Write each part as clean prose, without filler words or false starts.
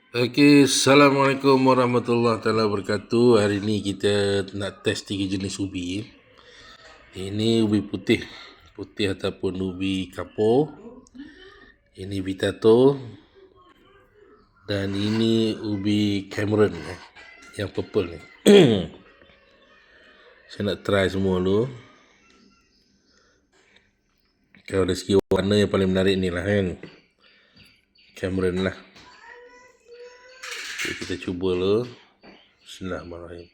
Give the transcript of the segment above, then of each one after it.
Okey, Assalamualaikum warahmatullahi taala wabarakatuh. Hari ni kita nak test 3 jenis ubi. Ini ubi putih, putih ataupun ubi kapur. Ini Vitato. Dan ini ubi Cameron yang purple ni. Saya nak try semua dulu. Kalau dari segi warna yang paling menarik ni lah kan. Cameron lah. Okay, kita cuba dulu. Bismillahirrahmanirrahim.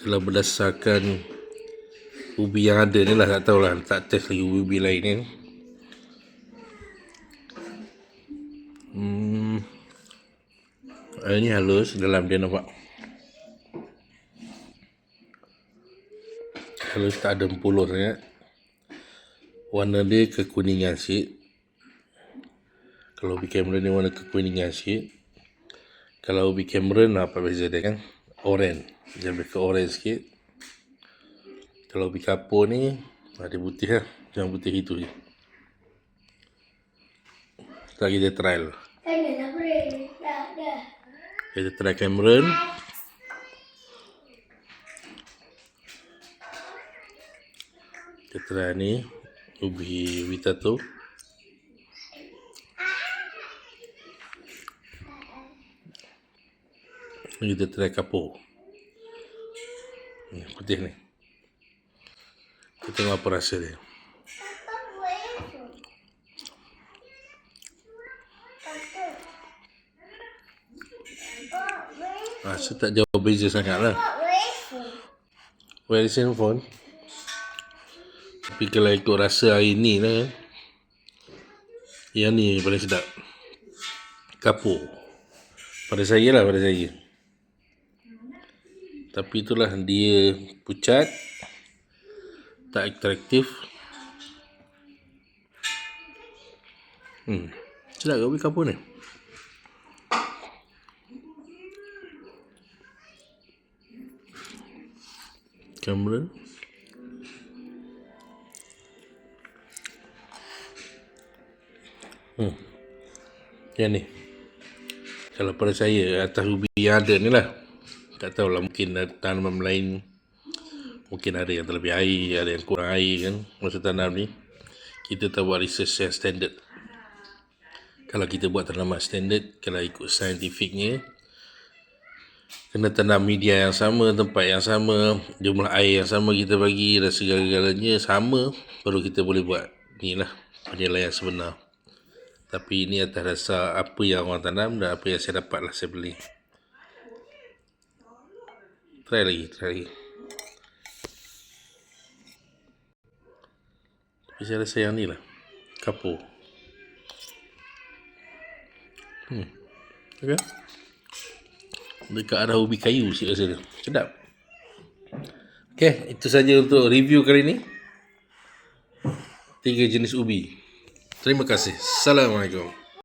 Kalau berdasarkan ubi yang ada ni lah, tak tahulah, tak test lagi ubi lain ni. Ini halus, dalam dia nampak halus, tak ada empulur sangat. Warna dia kekuningan sikit. Kalau ubi Cameron ni warna kekuningan sikit. Kalau ubi Cameron apa beza dia kan? Orange, dia lebih ke orange sikit. Kalau ubi kapur ni ada putih lah, yang putih itu je. Setelah kita try lah. Kita try Cameron. Kita try ni ubi Vitato. Kita try kapur. Ni putih ni. Kita tengok apa rasa dia. Rasa tak jauh beza sangat lah. Very same phone. Tapi kalau ikut rasa hari ni lah, yang ni paling sedap. Kapur. Pada saya lah, pada saya. Tapi itulah, dia pucat, tak atraktif. Sedap ke ubi kapur ni? Cameron. Yang ni. Kalau pada saya, atas ubi yang ada ni lah. Tak tahulah, mungkin tanaman lain mungkin ada yang terlebih air, ada yang kurang air kan masa tanam ni. Kita tak buat research yang standard. Kalau kita buat tanaman standard, kalau ikut saintifiknya, kena tanam media yang sama, tempat yang sama, jumlah air yang sama kita bagi dan segala-galanya sama, baru kita boleh buat ni lah penilaian sebenar. Tapi ini atas dasar apa yang orang tanam dan apa yang saya dapat lah, saya beli. Try lagi. Tapi saya rasa yang ni lah, kapur. Okay. Dekat arah ubi kayu sikit rasa dia. Sedap. Okay, itu saja untuk review kali ni. 3 jenis ubi. Terima kasih. Assalamualaikum.